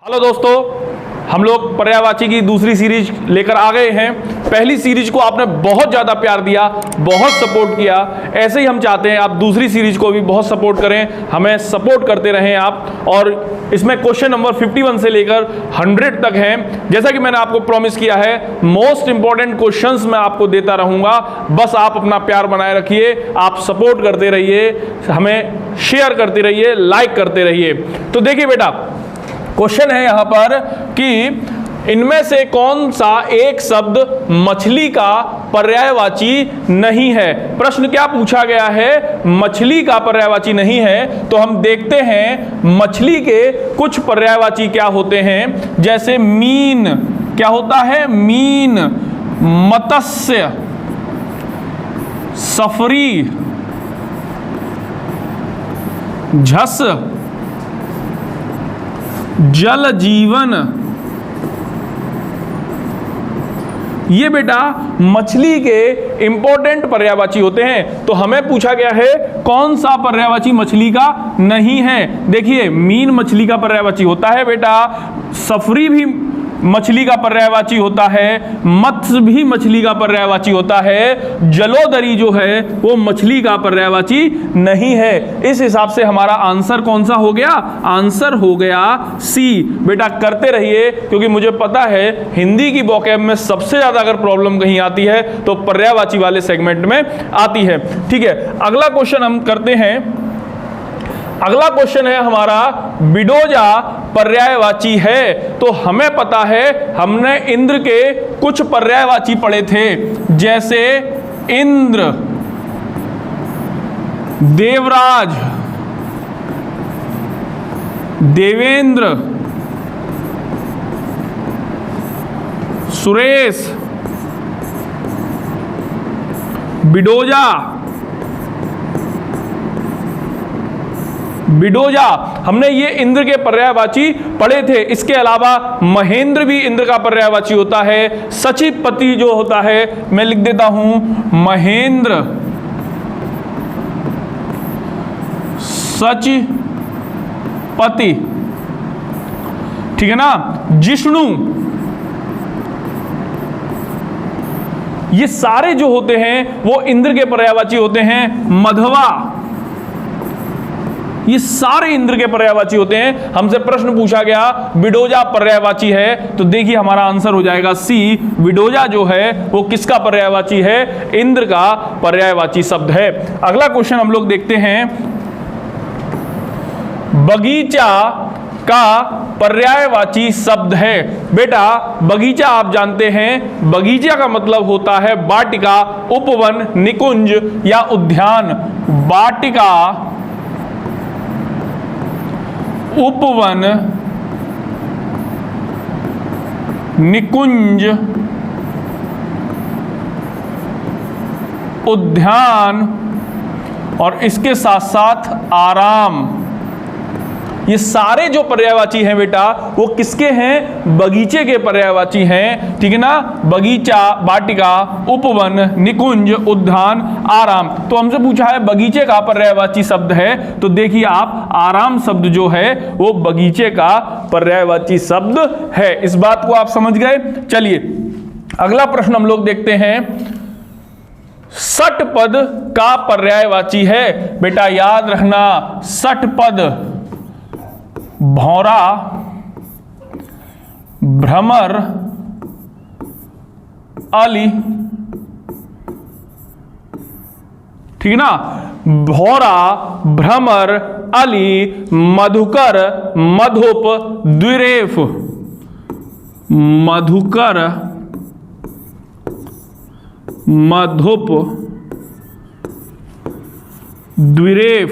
Hello दोस्तों, हम लोग पर्यायवाची की दूसरी सीरीज लेकर आ गए हैं। पहली सीरीज को आपने बहुत ज़्यादा प्यार दिया, बहुत सपोर्ट किया। ऐसे ही हम चाहते हैं आप दूसरी सीरीज को भी बहुत सपोर्ट करें, हमें सपोर्ट करते रहें आप। और इसमें क्वेश्चन नंबर 51 से लेकर 100 तक हैं। जैसा कि मैंने आपको प्रॉमिस किया है, मोस्ट इंपॉर्टेंट क्वेश्चंस मैं आपको देता रहूँगा। बस आप अपना प्यार बनाए रखिए, आप सपोर्ट करते रहिए, हमें शेयर करते रहिए, लाइक करते रहिए। तो देखिए बेटा, क्वेश्चन है यहां पर कि इनमें से कौन सा एक शब्द मछली का पर्यायवाची नहीं है। प्रश्न क्या पूछा गया है, मछली का पर्यायवाची नहीं है। तो हम देखते हैं मछली के कुछ पर्यायवाची क्या होते हैं। जैसे मीन क्या होता है, मीन, मत्स्य, सफरी, झस, जल जीवन। ये बेटा मछली के इंपॉर्टेंट पर्यायवाची होते हैं। तो हमें पूछा गया है कौन सा पर्यायवाची मछली का नहीं है। देखिए, मीन मछली का पर्यायवाची होता है बेटा, सफरी भी मछली का पर्यायवाची होता है, मत्स्य भी मछली का पर्यायवाची होता है, जलोदरी जो है वो मछली का पर्यायवाची नहीं है। इस हिसाब से हमारा आंसर कौन सा हो गया, आंसर हो गया सी। बेटा करते रहिए, क्योंकि मुझे पता है हिंदी की वोकैब में सबसे ज्यादा अगर प्रॉब्लम कहीं आती है तो पर्यायवाची वाले सेगमेंट में आती है। ठीक है, अगला क्वेश्चन हम करते हैं। अगला क्वेश्चन है हमारा, बिडोजा पर्यायवाची है। तो हमें पता है, हमने इंद्र के कुछ पर्यायवाची पढ़े थे, जैसे इंद्र, देवराज, देवेंद्र, सुरेश, बिडोजा, बिडोजा। हमने ये इंद्र के पर्यायवाची पढ़े थे। इसके अलावा महेंद्र भी इंद्र का पर्यायवाची होता है। सचिपति जो होता है, मैं लिख देता हूं, महेंद्र, सचिपति, ठीक है ना। जिष्णु, ये सारे जो होते हैं वो इंद्र के पर्यायवाची होते हैं। मधवा, ये सारे इंद्र के पर्यायवाची होते हैं। हमसे प्रश्न पूछा गया बिडोजा पर्यायवाची है, तो देखिए हमारा आंसर हो जाएगा सी। बिडोजा जो है वो किसका पर्यायवाची है, इंद्र का पर्यायवाची शब्द है। अगला क्वेश्चन हम लोग देखते हैं, बगीचा का पर्यायवाची शब्द है। बेटा बगीचा आप जानते हैं, बगीचा का मतलब होता है वाटिका, उपवन, निकुंज या उद्यान। वाटिका, उपवन, निकुंज, उद्यान और इसके साथ साथ आराम। ये सारे जो पर्यायवाची हैं बेटा वो किसके हैं, बगीचे के पर्यायवाची हैं। ठीक है ना, बगीचा, वाटिका, उपवन, निकुंज, उद्यान, आराम। तो हमसे पूछा है बगीचे का पर्यायवाची शब्द है, तो देखिए आप आराम शब्द जो है वो बगीचे का पर्यायवाची शब्द है। इस बात को आप समझ गए। चलिए अगला प्रश्न हम लोग देखते हैं, षट्पद का पर्यायवाची है। बेटा याद रखना, षट्पद भौरा, भ्रमर, अली, ठीक है ना। भौरा, भ्रमर, अली, मधुकर, मधुप, द्विरेफ, मधुकर, मधुप, द्विरेफ,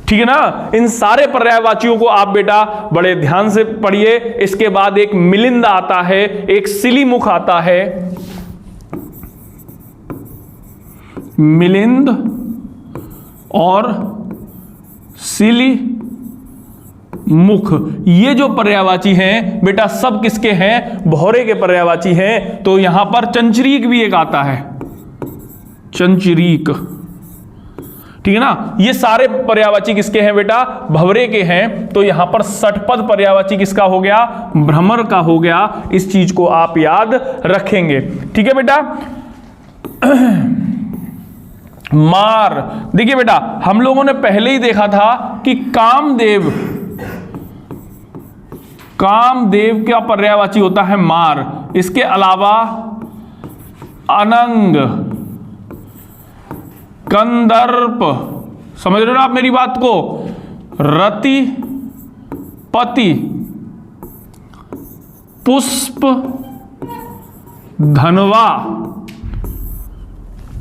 ठीक है ना। इन सारे पर्यायवाचियों को आप बेटा बड़े ध्यान से पढ़िए। इसके बाद एक मिलिंद आता है, एक सिलीमुख आता है, मिलिंद और सिलीमुख। ये जो पर्यायवाची हैं बेटा सब किसके हैं, भौरे के पर्यायवाची हैं। तो यहां पर चंचरीक भी एक आता है, चंचरीक, ठीक है ना। ये सारे पर्यायवाची किसके हैं बेटा, भंवरे के हैं। तो यहां पर षटपद पर्यायवाची किसका हो गया, भ्रमर का हो गया। इस चीज को आप याद रखेंगे, ठीक है बेटा। मार, देखिए बेटा हम लोगों ने पहले ही देखा था कि कामदेव का पर्यायवाची होता है मार। इसके अलावा अनंग, कंदर्प, समझ रहे हो आप मेरी बात को, रति, पति, पुष्प, धनवा,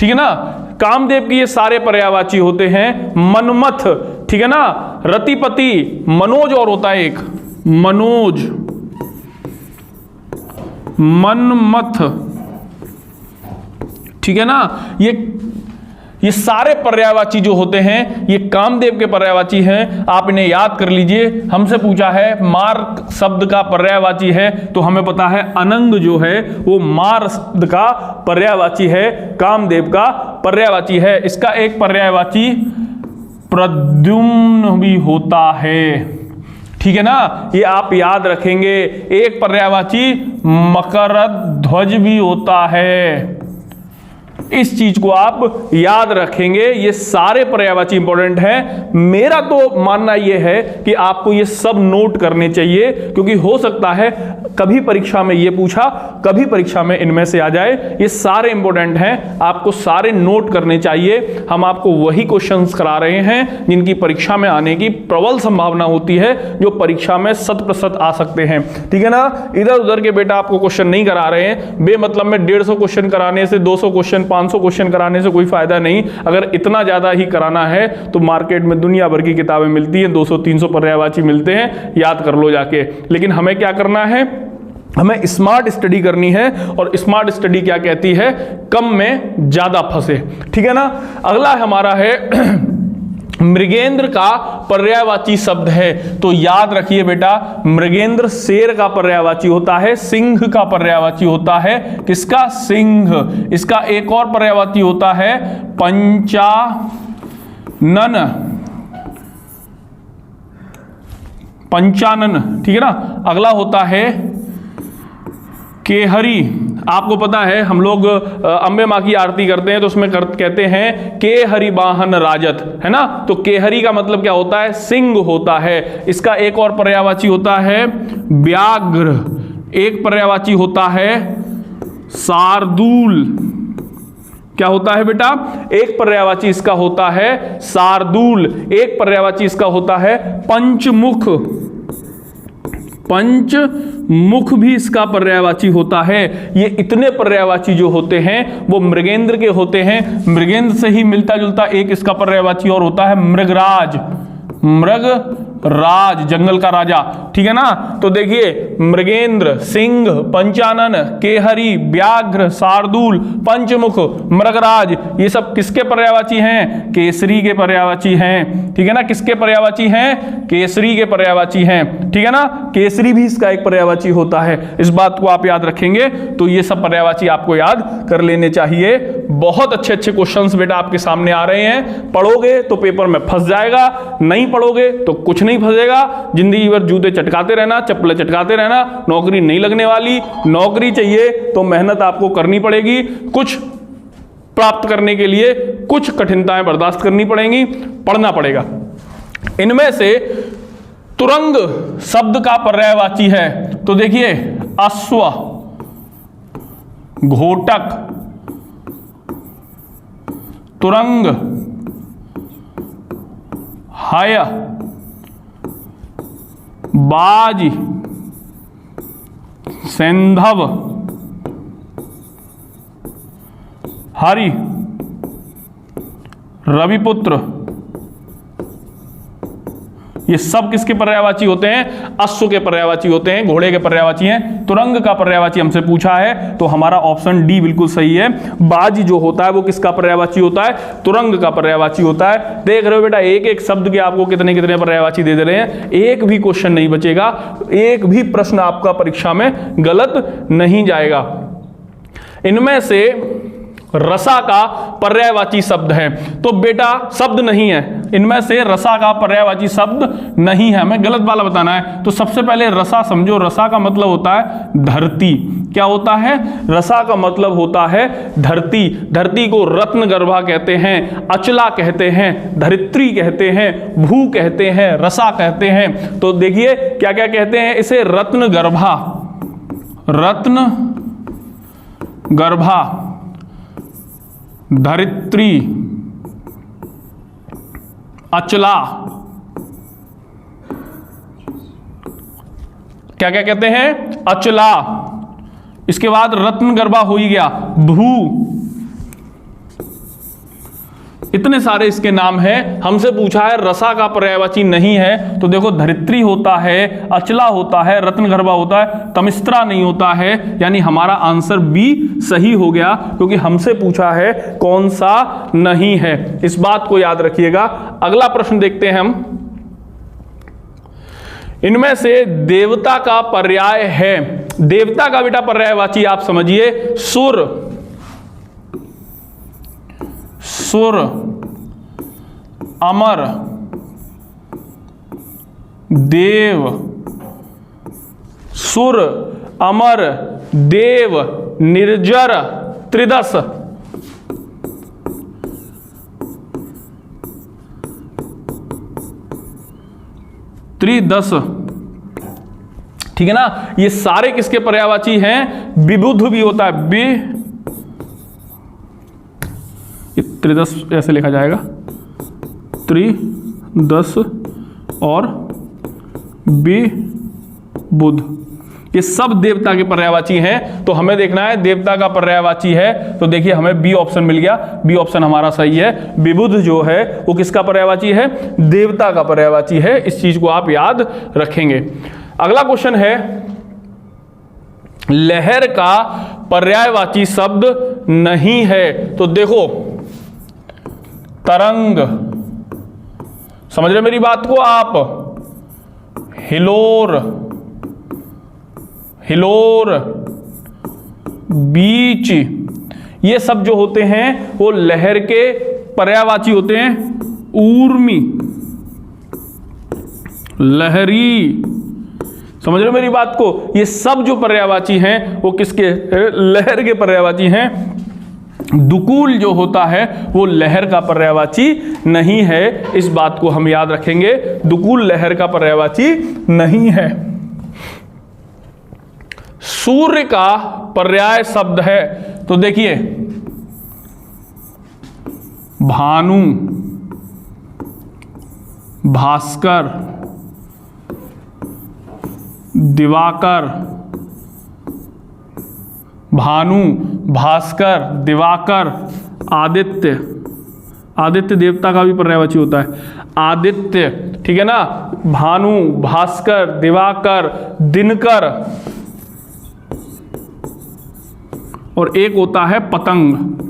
ठीक है ना। कामदेव के ये सारे पर्यायवाची होते हैं। मनमथ, ठीक है ना, रतिपति, मनोज और होता है एक मनोज, मनमथ, ठीक है ना। ये सारे पर्यायवाची जो होते हैं ये कामदेव के पर्यायवाची हैं। आप इन्हें याद कर लीजिए। हमसे पूछा है मार शब्द का पर्यायवाची है, तो हमें पता है अनंग जो है वो मार शब्द का पर्यायवाची है, कामदेव का पर्यायवाची है। इसका एक पर्यायवाची प्रद्युम्न भी होता है, ठीक है ना। ये आप याद रखेंगे। एक पर्यायवाची मकरध्वज भी होता है। इस चीज को आप याद रखेंगे। ये सारे पर्यायवाची इंपॉर्टेंट हैं। मेरा तो मानना यह है कि आपको ये सब नोट करने चाहिए, क्योंकि हो सकता है कभी परीक्षा में ये पूछा, कभी परीक्षा में इनमें से आ जाए। ये सारे इंपॉर्टेंट हैं, आपको सारे नोट करने चाहिए। हम आपको वही क्वेश्चंस करा रहे हैं जिनकी परीक्षा में आने की प्रबल संभावना होती है, जो परीक्षा में 100% आ सकते हैं, ठीक है ना। इधर उधर के बेटा आपको क्वेश्चन नहीं करा रहे हैं बेमतलब में। 150 क्वेश्चन कराने से, 200 क्वेश्चन, 500 क्वेश्चन कराने से कोई फायदा नहीं। अगर इतना ज्यादा ही कराना है तो मार्केट में दुनिया भर की किताबें मिलती हैं, 200-300 पर्यायवाची मिलते हैं, याद कर लो जाके। लेकिन हमें क्या करना है, हमें स्मार्ट स्टडी करनी है। और स्मार्ट स्टडी क्या कहती है, कम में ज्यादा फंसे, ठीक है ना। अगला हमारा है मृगेंद्र का पर्यायवाची शब्द है। तो याद रखिए बेटा, मृगेंद्र शेर का पर्यायवाची होता है, सिंह का पर्यायवाची होता है। किसका, सिंह। इसका एक और पर्यायवाची होता है पंचानन, पंचानन, ठीक है ना। अगला होता है केहरी। आपको पता है हम लोग अंबे माँ की आरती करते हैं तो उसमें कहते हैं के हरि वाहन राजत, है ना। तो केहरी का मतलब क्या होता है, सिंह होता है। इसका एक और पर्यायवाची होता है व्याघ्र। एक पर्यायवाची होता है शार्दूल। क्या होता है बेटा, एक पर्यायवाची इसका होता है शार्दूल। एक पर्यायवाची इसका होता है पंचमुख। पंचमुख भी इसका पर्यायवाची होता है। ये इतने पर्यायवाची जो होते हैं वो मृगेंद्र के होते हैं। मृगेंद्र से ही मिलता जुलता एक इसका पर्यायवाची और होता है मृगराज। मृगराज, जंगल का राजा, ठीक है ना। तो देखिए मृगेंद्र, सिंह, पंचानन, केहरी, व्याघ्र, शार्दूल, पंचमुख, मृगराज, ये सब किसके पर्यायवाची हैं, केसरी के पर्यायवाची हैं, ठीक है ना। किसके पर्यायवाची हैं, केसरी के पर्यायवाची हैं, ठीक है ना। केसरी भी इसका एक पर्यायवाची होता है। इस बात को आप याद रखेंगे। तो ये सब पर्यायवाची आपको याद कर लेने चाहिए। बहुत अच्छे अच्छे क्वेश्चंस बेटा आपके सामने आ रहे हैं। पढ़ोगे तो पेपर में फंस जाएगा, नहीं पढ़ोगे तो कुछ नहीं फंसेगा। जिंदगी भर जूते चटकाते रहना, चप्पलें चटकाते रहना, नौकरी नहीं लगने वाली। नौकरी चाहिए तो मेहनत आपको करनी पड़ेगी। कुछ प्राप्त करने के लिए कुछ कठिनाइयां बर्दाश्त करनी पड़ेंगी, पढ़ना पड़ेगा। इनमें से तुरंग शब्द का पर्यायवाची है। तो देखिए अश्व, घोटक, तुरंग, हय, बाज, सैंधव, हरि, रविपुत्र, ये सब किसके पर्यायवाची होते हैं, अश्व के पर्यायवाची होते हैं, घोड़े के पर्यायवाची हैं। तुरंग का पर्यायवाची हमसे पूछा है तो हमारा ऑप्शन डी बिल्कुल सही है। बाज जो होता है वो किसका पर्यायवाची होता है, तुरंग का पर्यायवाची होता है। देख रहे हो बेटा, एक एक शब्द के आपको कितने कितने पर्यायवाची दे रहे हैं। एक भी क्वेश्चन नहीं बचेगा, एक भी प्रश्न आपका परीक्षा में गलत नहीं जाएगा। इनमें से रसा का पर्यायवाची शब्द है। तो बेटा शब्द नहीं है, इनमें से रसा का पर्यायवाची शब्द नहीं है, हमें गलत वाला बताना है। तो सबसे पहले रसा समझो, रसा का मतलब होता है धरती। क्या होता है? रसा का मतलब होता है धरती। धरती को रत्न गर्भा कहते हैं, अचला कहते हैं, धरित्री कहते हैं, भू कहते हैं, रसा कहते हैं। तो देखिए क्या क्या कहते हैं इसे, रत्न गर्भा, रत्न गर्भा, धरित्री, अचला, क्या क्या कहते हैं? अचला। इसके बाद रत्न गर्भा हो ही गया, भू, इतने सारे इसके नाम हैं। हमसे पूछा है रसा का पर्यायवाची नहीं है, तो देखो धरित्री होता है, अचला होता है, रत्नगर्भा होता है, तमिस्त्रा नहीं होता है, यानी हमारा आंसर बी सही हो गया, क्योंकि हमसे पूछा है कौन सा नहीं है। इस बात को याद रखिएगा। अगला प्रश्न देखते हैं हम। इनमें से देवता का पर्याय है, देवता का बेटा पर्यायवाची आप समझिए, सुर, सुर, अमर, देव, सुर, अमर, देव, निर्जर, त्रिदश। त्रिदश, ठीक है ना। ये सारे किसके पर्यायवाची हैं? विबुध भी होता है, त्रिदश ऐसे लिखा जाएगा, त्रिदश और विबुध, ये सब देवता के पर्यायवाची हैं। तो हमें देखना है देवता का पर्यायवाची है, तो देखिए हमें बी ऑप्शन मिल गया, बी ऑप्शन हमारा सही है। विबुध जो है वो किसका पर्यायवाची है? देवता का पर्यायवाची है। इस चीज को आप याद रखेंगे। अगला क्वेश्चन है, लहर का पर्यायवाची शब्द नहीं है। तो देखो तरंग, समझ रहे मेरी बात को आप, हिलोर, हिलोर, बीच, ये सब जो होते हैं वो लहर के पर्यायवाची होते हैं। ऊर्मी, लहरी, समझ रहे मेरी बात को, ये सब जो पर्यायवाची हैं वो किसके? लहर के पर्यायवाची हैं। दुकूल जो होता है वो लहर का पर्यायवाची नहीं है, इस बात को हम याद रखेंगे। दुकूल लहर का पर्यायवाची नहीं है। सूर्य का पर्याय शब्द है, तो देखिए भानु, भास्कर, दिवाकर, भानु, भास्कर, दिवाकर, आदित्य, आदित्य देवता का भी पर्यायवाची होता है, आदित्य, ठीक है ना। भानु, भास्कर, दिवाकर, दिनकर, और एक होता है पतंग।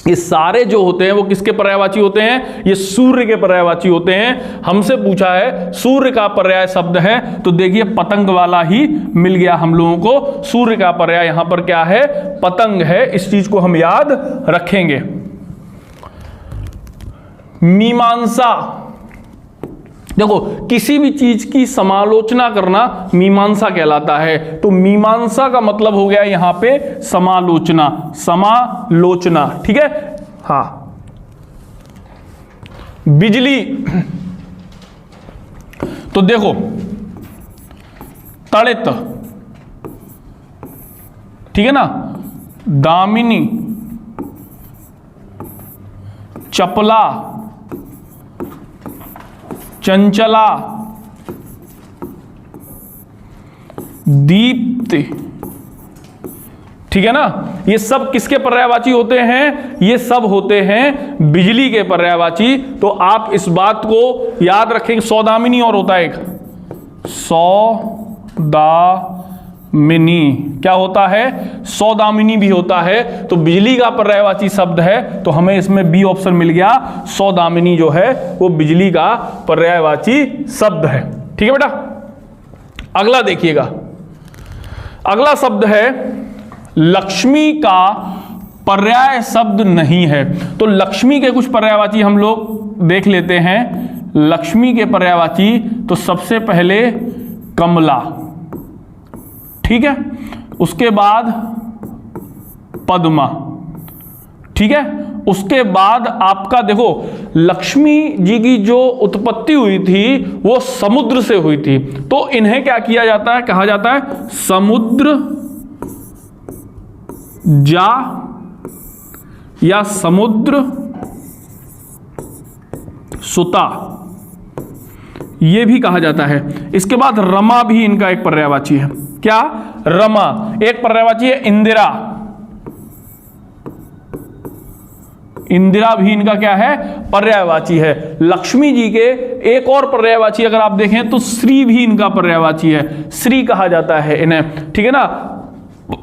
ये सारे जो होते हैं वो किसके पर्यायवाची होते हैं? ये सूर्य के पर्यायवाची होते हैं। हमसे पूछा है सूर्य का पर्याय शब्द है, तो देखिए पतंग वाला ही मिल गया हम लोगों को। सूर्य का पर्याय यहां पर क्या है? पतंग है। इस चीज को हम याद रखेंगे। मीमांसा, देखो किसी भी चीज की समालोचना करना मीमांसा कहलाता है। तो मीमांसा का मतलब हो गया यहां पे समालोचना, समालोचना, ठीक है। हाँ, बिजली, तो देखो तड़ित, ठीक है ना, दामिनी, चपला, चंचला, दीप्ति, ठीक है ना। ये सब किसके पर्यायवाची होते हैं? ये सब होते हैं बिजली के पर्यायवाची। तो आप इस बात को याद रखेंगे। सौदामिनी और होता है एक, सौदामिनी, क्या होता है? सौदामिनी भी होता है। तो बिजली का पर्यायवाची शब्द है, तो हमें इसमें बी ऑप्शन मिल गया। सौदामिनी जो है वो बिजली का पर्यायवाची शब्द है, ठीक है बेटा। अगला देखिएगा, अगला शब्द है लक्ष्मी का पर्याय शब्द नहीं है। तो लक्ष्मी के कुछ पर्यायवाची हम लोग देख लेते हैं। लक्ष्मी के पर्यायवाची तो सबसे पहले कमला, ठीक है, उसके बाद पद्मा, ठीक है, उसके बाद आपका देखो लक्ष्मी जी की जो उत्पत्ति हुई थी वो समुद्र से हुई थी, तो इन्हें क्या किया जाता है, कहा जाता है समुद्र जा या समुद्र सुता, ये भी कहा जाता है। इसके बाद रमा भी इनका एक पर्यायवाची है। क्या? रमा। एक पर्यायवाची है इंदिरा, इंदिरा भी इनका क्या है, पर्यायवाची है। लक्ष्मी जी के एक और पर्यायवाची अगर आप देखें तो श्री भी इनका पर्यायवाची है, श्री कहा जाता है इन्हें, ठीक है ना।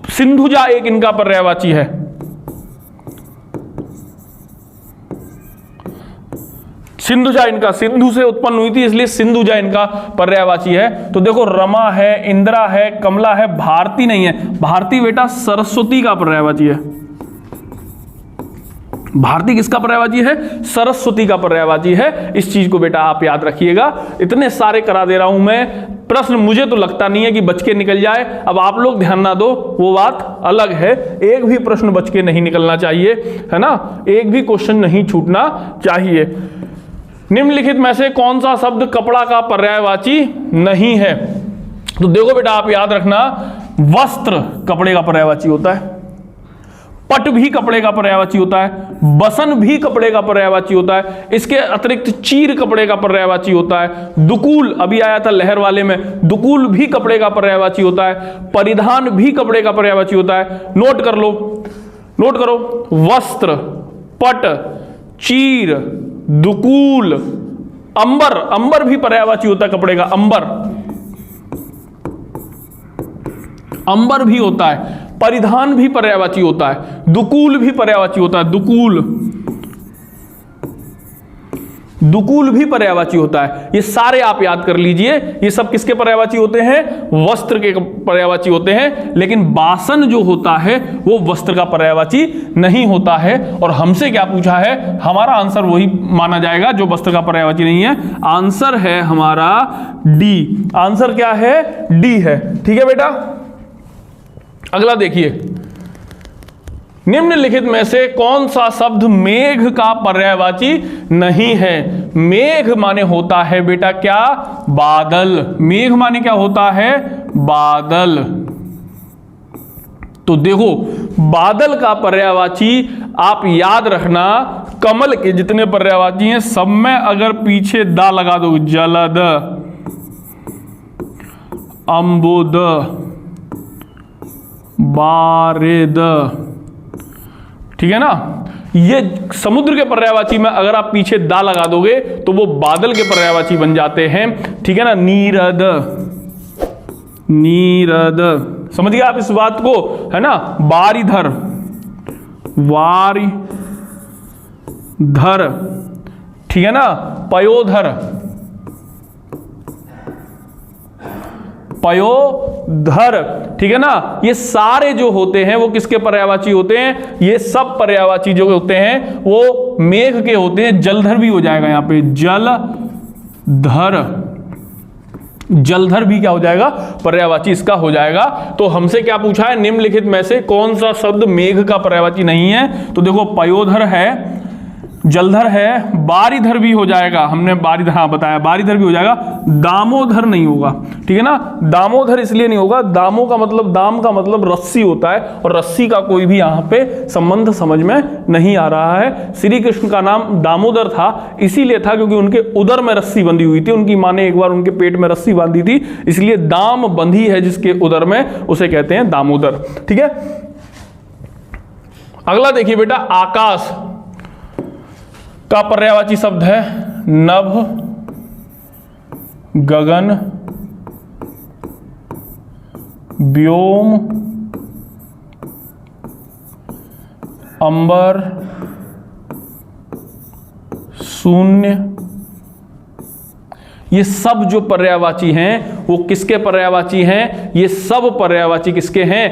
सिंधुजा एक इनका पर्यायवाची है, सिंधुजा इनका सिंधु से उत्पन्न हुई थी इसलिए सिंधुजा इनका पर्यायवाची है। तो देखो रमा है, इंदिरा है, कमला है, भारती नहीं है। भारती बेटा सरस्वती का पर्यायवाची है। भारती किसका पर्यायवाची है? सरस्वती का पर्यायवाची है। इस चीज को बेटा आप याद रखिएगा। इतने सारे करा दे रहा हूं मैं, प्रश्न मुझे तो लगता नहीं है कि बच के निकल जाए। अब आप लोग ध्यान ना दो वो बात अलग है, एक भी प्रश्न बच के नहीं निकलना चाहिए, है ना, एक भी क्वेश्चन नहीं छूटना चाहिए। निम्नलिखित में से कौन सा शब्द कपड़ा का पर्यायवाची नहीं है? तो देखो बेटा आप याद रखना, वस्त्र कपड़े का पर्यायवाची होता है, पट भी कपड़े का पर्यायवाची होता है, बसन भी कपड़े का पर्यायवाची होता है, इसके अतिरिक्त चीर कपड़े का पर्यायवाची होता है, दुकूल अभी आया था लहर वाले में, दुकूल भी कपड़े का पर्यायवाची होता है, परिधान भी कपड़े का पर्यायवाची होता है। नोट कर लो, नोट करो, वस्त्र, पट, चीर, दुकूल, अंबर, अंबर भी पर्यायवाची होता है कपड़े का, अंबर, अंबर भी होता है, परिधान भी पर्यायवाची होता है, दुकूल भी पर्यायवाची होता है, दुकूल, दुकूल भी पर्यायवाची होता है। ये सारे आप याद कर लीजिए, ये सब किसके पर्यायवाची होते हैं? वस्त्र के पर्यायवाची होते हैं। लेकिन बासन जो होता है वो वस्त्र का पर्यायवाची नहीं होता है। और हमसे क्या पूछा है, हमारा आंसर वही माना जाएगा जो वस्त्र का पर्यायवाची नहीं है। आंसर है हमारा डी। आंसर क्या है? डी है। ठीक है बेटा, अगला देखिए, निम्नलिखित में से कौन सा शब्द मेघ का पर्यायवाची नहीं है? मेघ माने होता है बेटा क्या? बादल। मेघ माने क्या होता है? बादल। तो देखो बादल का पर्यायवाची आप याद रखना, कमल के जितने पर्यायवाची हैं सब में अगर पीछे दा लगा दो, जलद, अम्बुद, बारिद, ठीक है ना। ये समुद्र के पर्यायवाची में अगर आप पीछे दा लगा दोगे तो वो बादल के पर्यायवाची बन जाते हैं, ठीक है ना। नीरद, नीरद, समझ गए आप इस बात को, है ना। बारिधर, वारिधर, ठीक है ना। पयोधर, पयोधर, ठीक है ना। ये सारे जो होते हैं वो किसके पर्यायवाची होते हैं? ये सब पर्यायवाची जो होते हैं वो मेघ के होते हैं। जलधर भी हो जाएगा यहां पे, जलधर, जलधर भी क्या हो जाएगा? पर्यायवाची इसका हो जाएगा। तो हमसे क्या पूछा है, निम्नलिखित में से कौन सा शब्द मेघ का पर्यायवाची नहीं है? तो देखो पयोधर है, जलधर है, बारिधर भी हो जाएगा, हमने बारिधर हाँ बताया, बारिधर भी हो जाएगा। दामोदर नहीं होगा, ठीक है ना। दामोदर इसलिए नहीं होगा, दामो का मतलब, दाम का मतलब रस्सी होता है और रस्सी का कोई भी यहाँ पे संबंध समझ में नहीं आ रहा है। श्री कृष्ण का नाम दामोदर था इसीलिए था क्योंकि उनके उदर में रस्सी बंधी हुई थी, उनकी माँ ने एक बार उनके पेट में रस्सी बांधी थी, इसलिए दाम बंधी है जिसके उदर में, उसे कहते हैं दामोदर। ठीक है, अगला देखिए बेटा, आकाश का पर्यायवाची शब्द है नभ, गगन, व्योम, अंबर, शून्य। ये सब जो पर्यायवाची हैं वो किसके पर्यायवाची हैं? ये सब पर्यायवाची किसके हैं?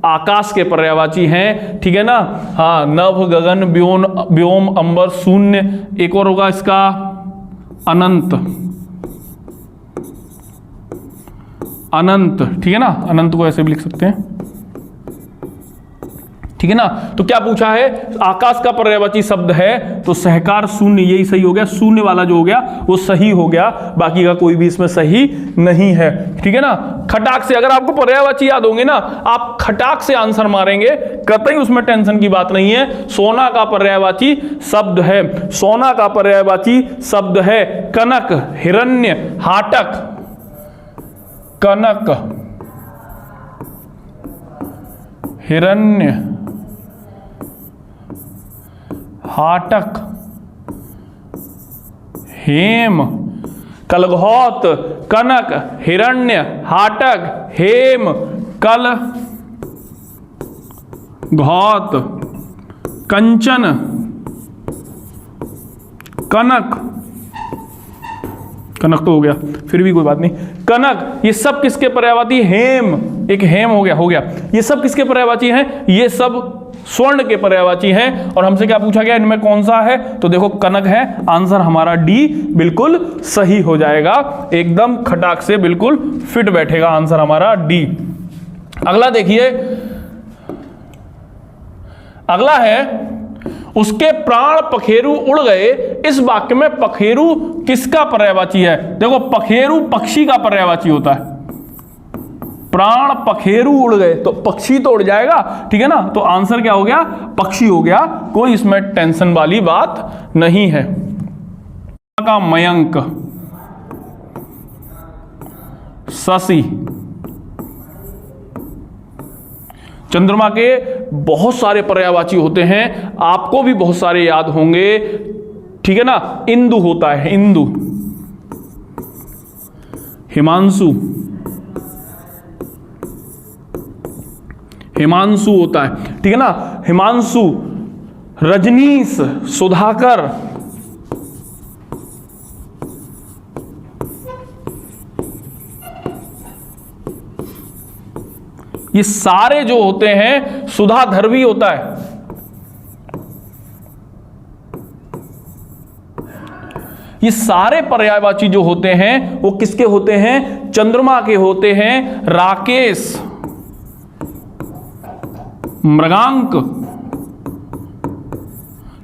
आकाश के पर्यायवाची हैं, ठीक है ना। हाँ, नभ, गगन, व्योम, अंबर, शून्य, एक और होगा इसका अनंत, अनंत, ठीक है ना, अनंत को ऐसे भी लिख सकते हैं, ठीक है ना। तो क्या पूछा है, आकाश का पर्यायवाची शब्द है, तो सहकार शून्य, यही सही हो गया, शून्य वाला जो हो गया वो सही हो गया, बाकी का कोई भी इसमें सही नहीं है, ठीक है ना। खटाक से, अगर आपको पर्यायवाची याद होंगे ना, आप खटाक से आंसर मारेंगे, कतई उसमें टेंशन की बात नहीं है। सोना का पर्यायवाची शब्द है, सोना का पर्यायवाची शब्द है कनक, हिरण्य, हाटक, कनक, हिरण्य, हाटक, हेम, कलघौत, कनक, हिरण्य, हाटक, हेम, कल घौत, कंचन, कनक, कनक तो हो गया, फिर भी कोई बात नहीं, कनक, ये सब किसके पर्यायवाची, हेम, एक हेम हो गया, ये सब किसके पर्यायवाची हैं, ये सब स्वर्ण के पर्यायवाची हैं। और हमसे क्या पूछा गया, इनमें कौन सा है, तो देखो कनक है, आंसर हमारा डी बिल्कुल सही हो जाएगा, एकदम खटाक से बिल्कुल फिट बैठेगा आंसर हमारा डी। अगला देखिए, अगला है, उसके प्राण पखेरु उड़ गए, इस वाक्य में पखेरु किसका पर्यायवाची है। देखो पखेरु पक्षी का पर्यायवाची होता है, प्राण पखेरु उड़ गए तो पक्षी तो उड़ जाएगा, ठीक है ना, तो आंसर क्या हो गया, पक्षी हो गया, कोई इसमें टेंशन वाली बात नहीं है। का मयंक, शशि, चंद्रमा के बहुत सारे पर्यायवाची होते हैं, आपको भी बहुत सारे याद होंगे, ठीक है ना। इंदु होता है, इंदु, हिमांशु, हिमांशु होता है, ठीक है ना, हिमांशु, रजनीश, सुधाकर, ये सारे जो होते हैं, सुधाधर भी होता है, ये सारे पर्यायवाची जो होते हैं वो किसके होते हैं, चंद्रमा के होते हैं। राकेश, मृगांक,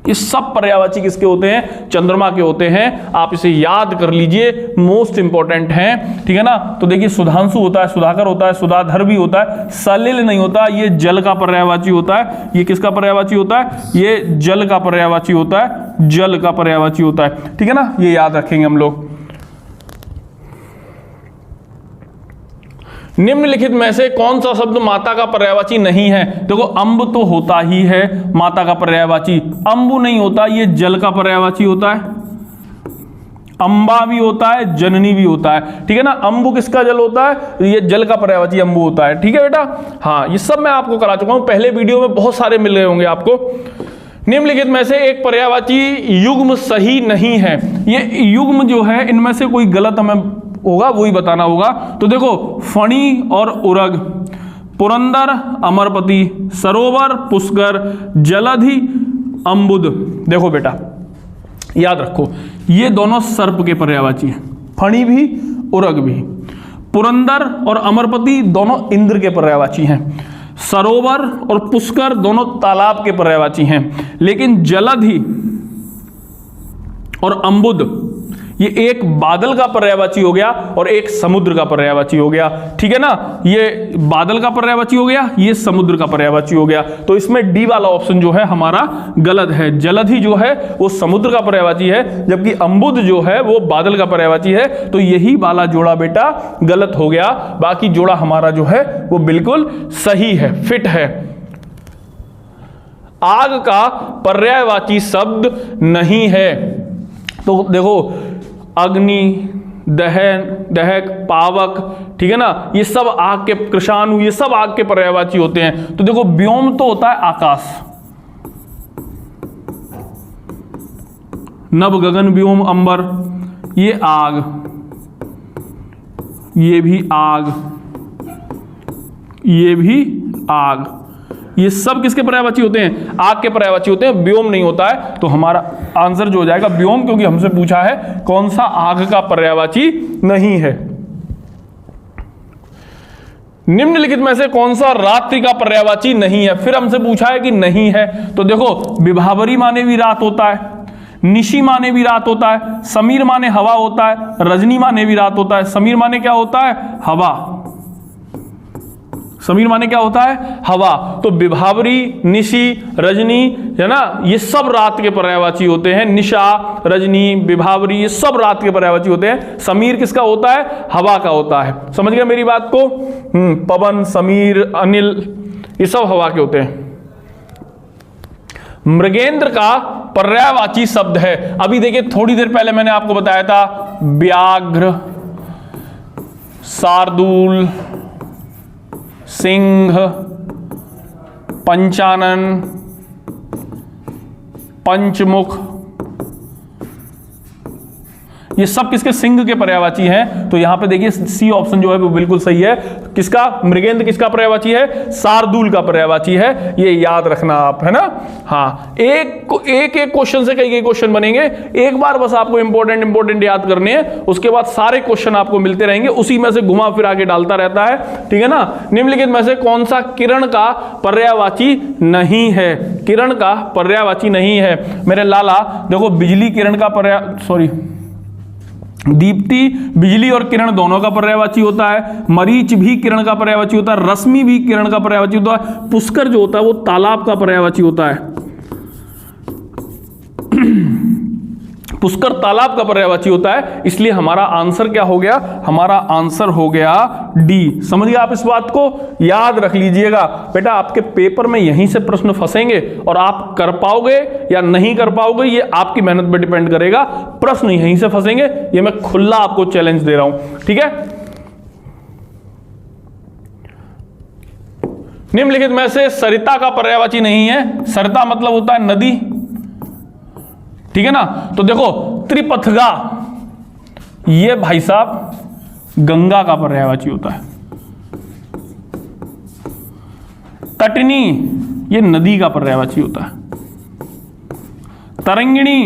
ये सब पर्यायवाची किसके होते हैं, चंद्रमा के होते हैं, आप इसे याद कर लीजिए, मोस्ट इंपॉर्टेंट हैं, ठीक है ना। तो देखिए सुधांशु होता है, सुधाकर होता है, सुधाधर भी होता है, सलिल नहीं होता, ये जल का पर्यायवाची होता है, ये किसका पर्यायवाची होता है, ये जल का पर्यायवाची होता है, जल का पर्यायवाची होता है, ठीक है ना, ये याद रखेंगे हम लोग। निम्नलिखित में से कौन सा शब्द माता का पर्यायवाची नहीं है। देखो अम्ब तो होता ही है माता का पर्यायवाची, अम्बु नहीं होता, ये जल का पर्यायवाची होता है, अम्बा भी होता है, जननी भी होता है, ठीक है ना। अम्बु किसका जल होता है, ये जल का पर्यायवाची अम्बु होता है, ठीक है बेटा। हाँ, ये सब मैं आपको करा चुका हूं, पहले वीडियो में बहुत सारे मिल रहे होंगे आपको। निम्नलिखित में से एक पर्यायवाची युग्म सही नहीं है। ये युग्म जो है, इनमें से कोई गलत हमें होगा, वही बताना होगा। तो देखो फणी और उरग, पुरंदर, अमरपति, सरोवर, पुष्कर, जलधि, अम्बुद। देखो बेटा याद रखो, ये दोनों सर्प के पर्यायवाची हैं, फणी भी उरग भी। पुरंदर और अमरपति दोनों इंद्र के पर्यायवाची हैं, सरोवर और पुष्कर दोनों तालाब के पर्यायवाची हैं, लेकिन जलधि और अम्बुद ये एक बादल का पर्यायवाची हो गया और एक समुद्र का पर्यायवाची हो गया, ठीक है ना। ये बादल का पर्यायवाची हो गया, ये समुद्र का पर्यायवाची हो गया, तो इसमें डी वाला ऑप्शन जो है हमारा गलत है। जलधि जो है वो समुद्र का पर्यायवाची है, जबकि अम्बुद जो है वो बादल का पर्यायवाची है, तो यही वाला जोड़ा बेटा गलत हो गया, बाकी जोड़ा हमारा जो है वो बिल्कुल सही है, फिट है। आग का पर्यायवाची शब्द नहीं है, तो देखो अग्नि, दहन, दहक, पावक, ठीक है ना, ये सब आग के, कृषाणु, ये सब आग के पर्यायवाची होते हैं। तो देखो व्योम तो होता है आकाश, नभ, गगन, व्योम, अंबर, ये आग, ये भी आग, ये भी आग, ये सब किसके पर्यायवाची होते हैं? आग के पर्यायवाची होते हैं, व्योम नहीं होता है। तो हमारा आंसर जो हो जाएगा व्योम, क्योंकि हमसे पूछा है कौन सा आग का पर्यायवाची नहीं है। निम्नलिखित में से कौन सा रात्रि का पर्यायवाची नहीं है? फिर हमसे पूछा है कि नहीं है, तो देखो विभावरी माने भी रात होता है, निशी माने भी रात होता है, समीर माने हवा होता है, रजनी माने भी रात होता है। समीर माने क्या होता है? हवा। समीर माने क्या होता है? हवा। तो विभावरी, निशी, रजनी, है ना, ये सब रात के पर्यायवाची होते हैं। निशा, रजनी, विभावरी, ये सब रात के पर्यायवाची होते हैं। समीर किसका होता है? हवा का होता है। समझ गया मेरी बात को? पवन, समीर, अनिल, ये सब हवा के होते हैं। मृगेंद्र का पर्यायवाची शब्द है, अभी देखिए थोड़ी देर पहले मैंने आपको बताया था, व्याघ्र, शार्दूल, सिंह, पंचानन, पंचमुख, ये सब किसके? सिंह के पर्यायवाची हैं। तो यहां पे देखिए सी ऑप्शन जो है वो बिल्कुल सही है। किसका? मृगेंद्र किसका पर्यायवाची है? शार्दूल का पर्यायवाची है, ये याद रखना आप, है ना। हाँ, एक क्वेश्चन से कई क्वेश्चन बनेंगे, एक बार बस आपको इंपॉर्टेंट याद करने हैं, उसके बाद सारे क्वेश्चन आपको मिलते रहेंगे, उसी में से घुमा फिरा के डालता रहता है, ठीक है ना। निम्नलिखित में से कौन सा किरण का पर्यायवाची नहीं है? किरण का पर्यायवाची नहीं है मेरे लाला। देखो बिजली किरण का दीप्ति बिजली और किरण दोनों का पर्यायवाची होता है, मरीच भी किरण का पर्यायवाची होता है, रश्मि भी किरण का पर्यायवाची होता है, पुष्कर जो होता है वो तालाब का पर्यायवाची होता है। पुष्कर तालाब का पर्यायवाची होता है, इसलिए हमारा आंसर क्या हो गया? हमारा आंसर हो गया डी। समझ गए आप? इस बात को याद रख लीजिएगा बेटा, आपके पेपर में यहीं से प्रश्न फंसेंगे और आप कर पाओगे या नहीं कर पाओगे ये आपकी मेहनत पर डिपेंड करेगा। प्रश्न यहीं से फंसेंगे, ये मैं खुला आपको चैलेंज दे रहा हूं, ठीक है। निम्नलिखित में से सरिता का पर्यायवाची नहीं है। सरिता मतलब होता है नदी, ठीक है ना। तो देखो त्रिपथगा, ये भाई साहब गंगा का पर्यायवाची होता है। तटनी, ये नदी का पर्यायवाची होता है। तरंगिणी,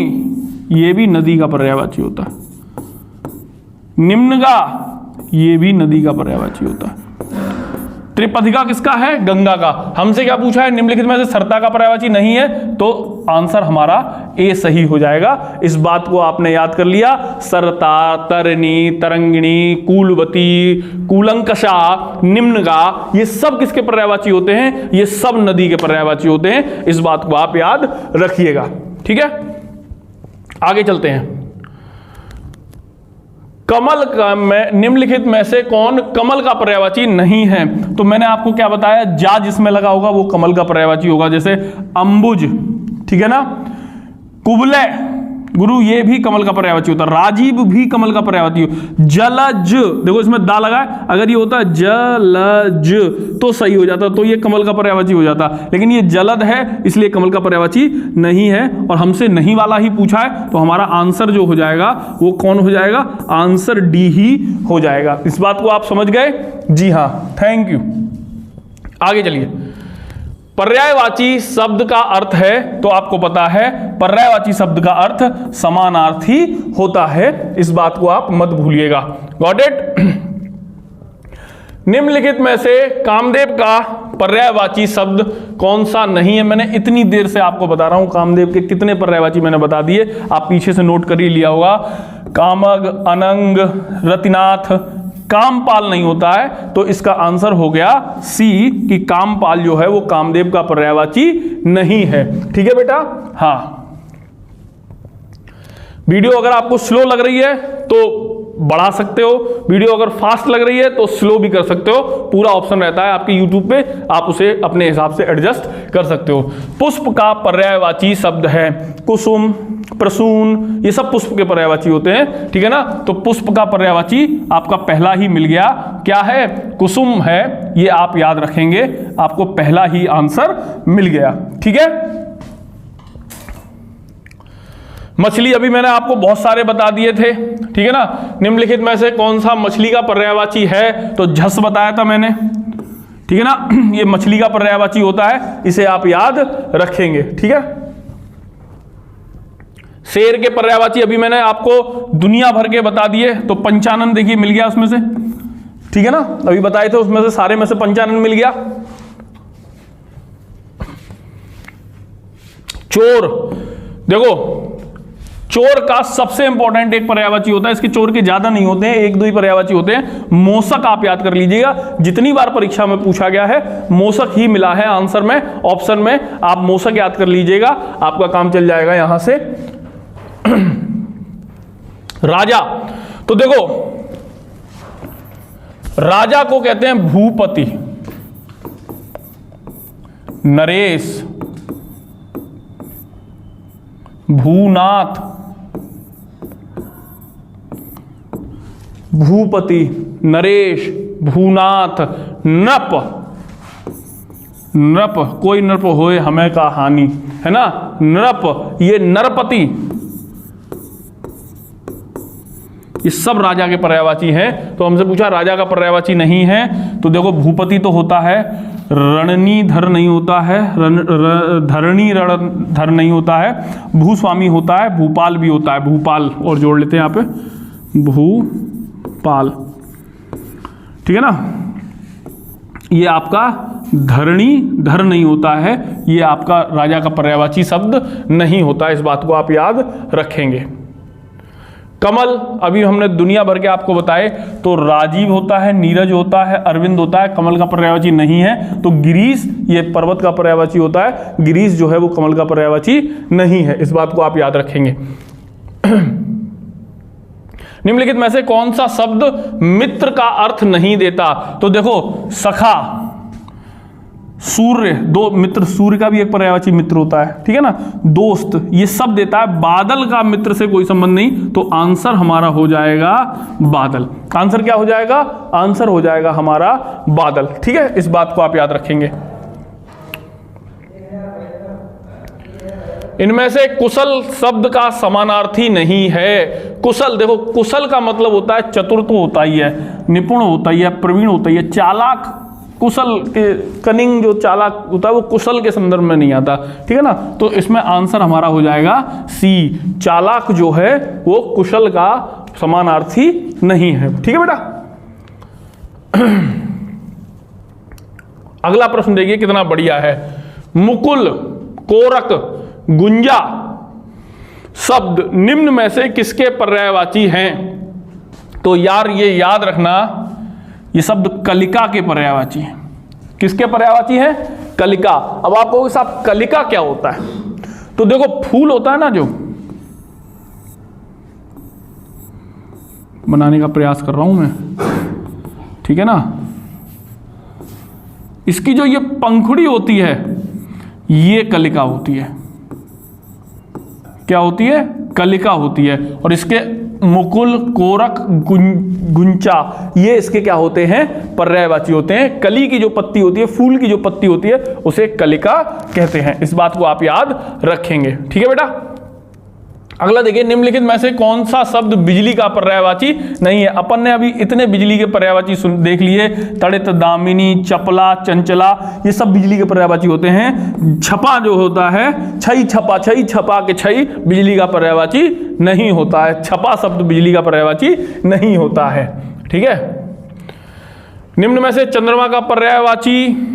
ये भी नदी का पर्यायवाची होता है। निम्नगा, ये भी नदी का पर्यायवाची होता है। त्रिपथिका किसका है? गंगा का। हमसे क्या पूछा है? निम्नलिखित में से सरिता का पर्यायवाची नहीं है, तो आंसर हमारा ए सही हो जाएगा। इस बात को आपने याद कर लिया। सरिता, तरनी, तरंगिणी, कूलवती, कूलंकषा, निम्नगा, ये सब किसके पर्यायवाची होते हैं? ये सब नदी के पर्यायवाची होते हैं। इस बात को आप याद रखिएगा, ठीक है। आगे चलते हैं। कमल का में निम्नलिखित में से कौन कमल का पर्यायवाची नहीं है? तो मैंने आपको क्या बताया, जा जिसमें लगा होगा वो कमल का पर्यायवाची होगा, जैसे अंबुज, ठीक है ना, कुबलय, गुरु, ये भी कमल का पर्यायवाची होता है। राजीव भी कमल का पर्यायवाची हो। जलज, देखो इसमें दा लगा है, अगर ये होता जलज तो सही हो जाता, तो ये कमल का पर्यायवाची हो जाता, लेकिन ये जलद है इसलिए कमल का पर्यायवाची नहीं है। और हमसे नहीं वाला ही पूछा है, तो हमारा आंसर जो हो जाएगा वो कौन हो जाएगा? आंसर डी ही हो जाएगा। इस बात को आप समझ गए? जी हाँ, थैंक यू। आगे चलिए। पर्यायवाची शब्द का अर्थ है, तो आपको पता है पर्यायवाची शब्द का अर्थ समानार्थी होता है, इस बात को आप मत भूलिएगा। Got it? निम्नलिखित में से कामदेव का पर्यायवाची शब्द कौन सा नहीं है? मैंने इतनी देर से आपको बता रहा हूं कामदेव के कितने पर्यायवाची मैंने बता दिए, आप पीछे से नोट कर ही लिया होगा। कामग, अनंग, रतिनाथ, कामपाल नहीं होता है, तो इसका आंसर हो गया सी कि कामपाल जो है वो कामदेव का पर्यायवाची नहीं है, ठीक है बेटा। हाँ, वीडियो अगर आपको स्लो लग रही है तो बढ़ा सकते हो, वीडियो अगर फास्ट लग रही है तो स्लो भी कर सकते हो, पूरा ऑप्शन रहता है आपके YouTube पे, आप उसे अपने हिसाब से एडजस्ट कर सकते हो। पुष्प का पर्यायवाची शब्द है कुसुम, प्रसून, ये सब पुष्प के पर्यायवाची होते हैं, ठीक है ना। तो पुष्प का पर्यायवाची आपका पहला ही मिल गया, क्या है? कुसुम है, ये आप याद रखेंगे, आपको पहला ही आंसर मिल गया, ठीक है। मछली अभी मैंने आपको बहुत सारे बता दिए थे, ठीक है ना। निम्नलिखित में से कौन सा मछली का पर्यायवाची है? तो झस बताया था मैंने, ठीक है ना। ये मछली का पर्यायवाची होता है, इसे आप याद रखेंगे। ठीक है, शेर के पर्यायवाची अभी मैंने आपको दुनिया भर के बता दिए, तो पंचानन देखिए मिल गया उसमें से, ठीक है ना, अभी बताए थे उसमें से सारे में से पंचानन मिल गया। चोर, देखो चोर का सबसे इंपॉर्टेंट एक पर्यायवाची होता है, इसके चोर के ज्यादा नहीं होते हैं, एक दो ही पर्यायवाची होते हैं। मोसक आप याद कर लीजिएगा, जितनी बार परीक्षा में पूछा गया है मोसक ही मिला है आंसर में, ऑप्शन में। आप मोसक याद कर लीजिएगा, आपका काम चल जाएगा यहां से। राजा, तो देखो राजा को कहते हैं भूपति, नरेश, भूनाथ, भूपति, नरेश, भूनाथ, नृप, नृप कोई नृप होए हमें का हानि, है ना, नृप, ये नरपति, ये सब राजा के पर्यायवाची हैं। तो हमसे पूछा राजा का पर्यायवाची नहीं है, तो देखो भूपति तो होता है, रणनीधर नहीं होता है, धरणी रणधर नहीं होता है, भूस्वामी होता है, भूपाल भी होता है, भूपाल और जोड़ लेते हैं यहाँ पे, भूपाल, ठीक है ना। ये आपका धरणी धर नहीं होता है, ये आपका राजा का पर्यायवाची शब्द नहीं होता, इस बात को आप याद रखेंगे। कमल, अभी हमने दुनिया भर के आपको बताए, तो राजीव होता है, नीरज होता है, अरविंद होता है, कमल का पर्यायवाची नहीं है। तो गिरीश, ये पर्वत का पर्यायवाची होता है, गिरीश जो है वो कमल का पर्यायवाची नहीं है, इस बात को आप याद रखेंगे। निम्नलिखित में से कौन सा शब्द मित्र का अर्थ नहीं देता? तो देखो सखा, सूर्य, दो मित्र, सूर्य का भी एक पर्यायवाची मित्र होता है, ठीक है ना, दोस्त, ये सब देता है। बादल का मित्र से कोई संबंध नहीं, तो आंसर हमारा हो जाएगा बादल। आंसर क्या हो जाएगा? आंसर हो जाएगा हमारा बादल, ठीक है, इस बात को आप याद रखेंगे। इनमें से कुशल शब्द का समानार्थी नहीं है। कुशल, देखो कुशल का मतलब होता है चतुर, तो होता ही है, निपुण होता ही है, प्रवीण होता ही है, चालाक, कुशल के कनिंग जो चालाक होता है वो कुशल के संदर्भ में नहीं आता, ठीक है ना। तो इसमें आंसर हमारा हो जाएगा सी, चालाक जो है वो कुशल का समानार्थी नहीं है, ठीक है बेटा। अगला प्रश्न देखिए कितना बढ़िया है। मुकुल, कोरक, गुंजा शब्द निम्न में से किसके पर्यायवाची हैं? तो यार ये याद रखना, ये शब्द कलिका के पर्यायवाची हैं। किसके पर्यायवाची हैं? कलिका। अब आप कहोगे साहब कलिका क्या होता है? तो देखो फूल होता है ना, जो बनाने का प्रयास कर रहा हूं मैं, ठीक है ना, इसकी जो ये पंखुड़ी होती है ये कलिका होती है। क्या होती है? कलिका होती है। और इसके मुकुल, कोरक, गुंचा, ये इसके क्या होते हैं? पर्यायवाची होते हैं। कली की जो पत्ती होती है, फूल की जो पत्ती होती है, उसे कलिका कहते हैं। इस बात को आप याद रखेंगे, ठीक है बेटा। अगला देखिए, निम्नलिखित में से कौन सा शब्द बिजली का पर्यायवाची नहीं है? अपन ने अभी इतने बिजली के पर्यायवाची देख लिए, तड़ित, दामिनी, चपला, चंचला, ये सब बिजली के पर्यायवाची होते हैं। छपा जो होता है, छई छपा, छई छपा के छई बिजली का पर्यायवाची नहीं होता है। छपा शब्द बिजली का पर्यायवाची नहीं होता है, ठीक है। निम्न में से चंद्रमा का पर्यायवाची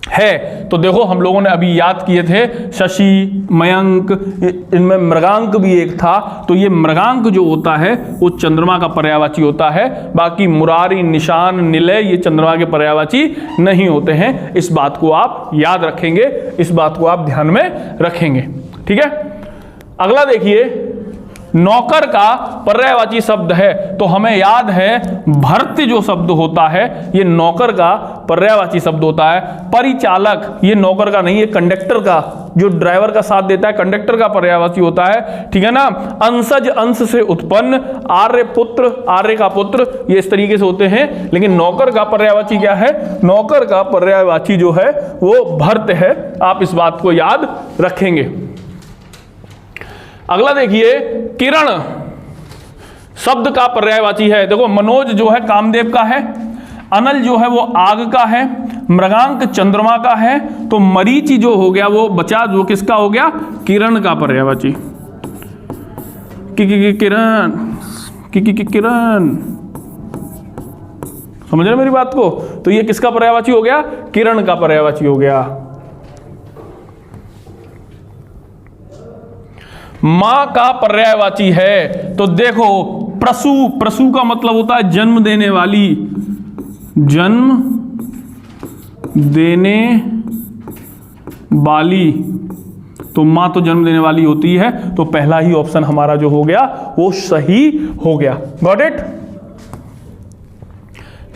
है? तो देखो हम लोगों ने अभी याद किए थे, शशि, मयंक, इनमें मृगांक भी एक था, तो ये मृगांक जो होता है वो चंद्रमा का पर्यायवाची होता है। बाकी मुरारी, निशान, निलय ये चंद्रमा के पर्यायवाची नहीं होते हैं। इस बात को आप याद रखेंगे, इस बात को आप ध्यान में रखेंगे, ठीक है। अगला देखिए, नौकर का पर्यायवाची शब्द है, तो हमें याद है भर्त्य जो शब्द होता है ये नौकर का पर्यायवाची शब्द होता है। परिचालक ये नौकर का नहीं, ये कंडक्टर का, जो ड्राइवर का साथ देता है, कंडक्टर का पर्यायवाची होता है, ठीक है ना। अंशज, अंश से उत्पन्न, आर्य पुत्र, आर्य का पुत्र, ये इस तरीके से होते हैं। लेकिन नौकर का पर्यायवाची क्या है? नौकर का पर्यायवाची जो है वो भर्त्य है, आप इस बात को याद रखेंगे। अगला देखिए, किरण शब्द का पर्यायवाची है। देखो मनोज जो है कामदेव का है, अनल जो है वो आग का है, मृगांक चंद्रमा का है, तो मरीचि जो हो गया वो बचा, जो किसका हो गया, किरण का पर्यायवाची। किरण किरण, समझ रहे मेरी बात को? तो ये किसका पर्यायवाची हो गया, किरण का पर्यायवाची हो गया। मां का पर्यायवाची है तो देखो प्रसू, प्रसू का मतलब होता है जन्म देने वाली, जन्म देने वाली, तो मां तो जन्म देने वाली होती है, तो पहला ही ऑप्शन हमारा जो हो गया वो सही हो गया। Got it?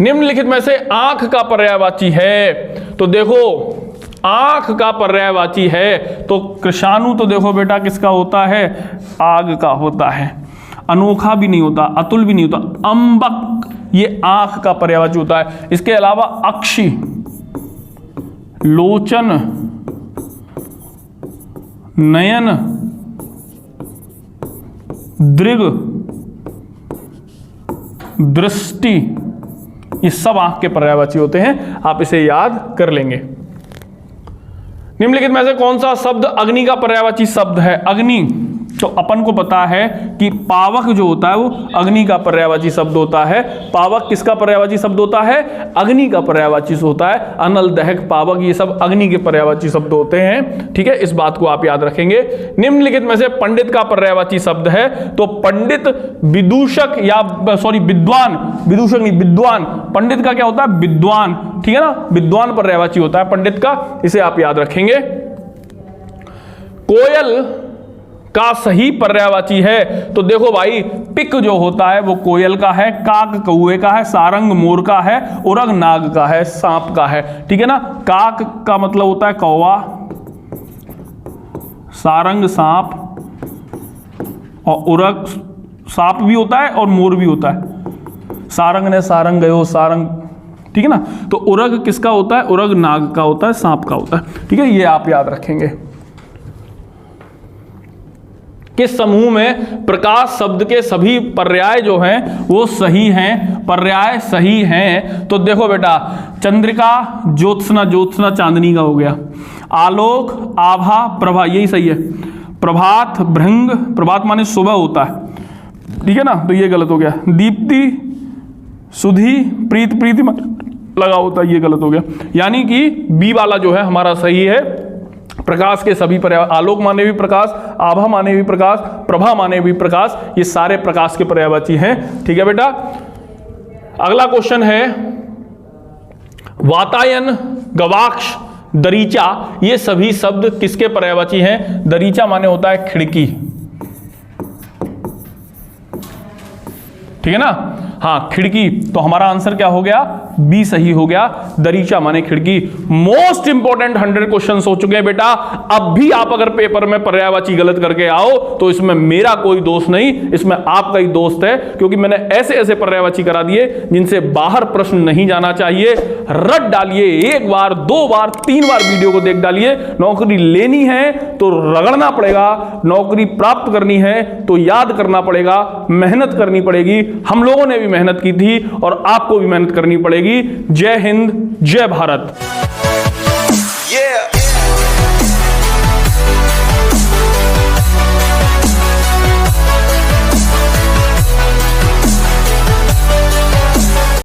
निम्नलिखित में से आंख का पर्यायवाची है, तो देखो आंख का पर्यायवाची है तो कृषाणु, तो देखो बेटा किसका होता है, आग का होता है। अनोखा भी नहीं होता, अतुल भी नहीं होता, अंबक ये आंख का पर्यायवाची होता है। इसके अलावा अक्षि, लोचन, नयन, दृग, दृष्टि, ये सब आंख के पर्यायवाची होते हैं, आप इसे याद कर लेंगे। निम्नलिखित में से कौन सा शब्द अग्नि का पर्यायवाची शब्द है? अग्नि, तो अपन को पता है कि पावक जो होता है वो अग्नि का पर्यायवाची शब्द होता है। पावक किसका पर्यायवाची शब्द होता है? अग्नि का पर्यायवाची होता है। अनल, दहक, पावक ये सब अग्नि के पर्यायवाची शब्द होते हैं। ठीक है, इस बात को आप याद रखेंगे। निम्नलिखित में से पंडित का पर्यायवाची शब्द है, तो पंडित विदूषक या सॉरी विद्वान, विदूषक नहीं विद्वान, पंडित का क्या होता है, विद्वान। ठीक है ना, विद्वान पर्यायवाची होता है पंडित का, इसे आप याद रखेंगे। कोयल का सही पर्यायवाची है, तो देखो भाई पिक जो होता है वो कोयल का है, काक कौए का है, सारंग मोर का है, उरग नाग का है, सांप का है। ठीक है ना, काक का मतलब होता है कौवा, सारंग सांप, और उरग सांप भी होता है और मोर भी होता है। सारंग ने सारंग गयो, सारंग, ठीक है ना। तो उरग किसका होता है, उरग नाग का होता है, सांप का होता है। ठीक है, ये आप याद रखेंगे। किस समूह में प्रकाश शब्द के सभी पर्याय जो हैं वो सही हैं, पर्याय सही हैं? तो देखो बेटा, चंद्रिका, ज्योत्सना, ज्योत्सना चांदनी का हो गया, आलोक, आभा, प्रभा, यही सही है। प्रभात, भृंग, प्रभात माने सुबह होता है, ठीक है ना, तो ये गलत हो गया। दीप्ति, सुधी, प्रीत, प्रीति लगा होता है, ये गलत हो गया। यानी कि बी वाला जो है हमारा सही है। प्रकाश के सभी पर्याय, आलोक माने भी प्रकाश, आभा माने भी प्रकाश, प्रभा माने भी प्रकाश, ये सारे प्रकाश के पर्यायवाची हैं। ठीक है बेटा, अगला क्वेश्चन है वातायन, गवाक्ष, दरीचा, ये सभी शब्द किसके पर्यायवाची हैं? दरीचा माने होता है खिड़की, ठीक है ना, हाँ खिड़की, तो हमारा आंसर क्या हो गया, बी सही हो गया, दरीचा माने खिड़की। मोस्ट इंपॉर्टेंट 100 क्वेश्चन हो चुके हैं बेटा। अब भी आप अगर पेपर में पर्यायवाची गलत करके आओ तो इसमें मेरा कोई दोष नहीं, इसमें आपका ही दोस्त है, क्योंकि मैंने ऐसे ऐसे पर्यायवाची करा दिए जिनसे बाहर प्रश्न नहीं जाना चाहिए। रट डालिए, एक बार, दो बार, 3 बार वीडियो को देख डालिए। नौकरी लेनी है तो रगड़ना पड़ेगा, नौकरी प्राप्त करनी है तो याद करना पड़ेगा, मेहनत करनी पड़ेगी। हम लोगों ने भी मेहनत की थी और आपको भी मेहनत करनी पड़ेगी। जय हिंद, जय भारत।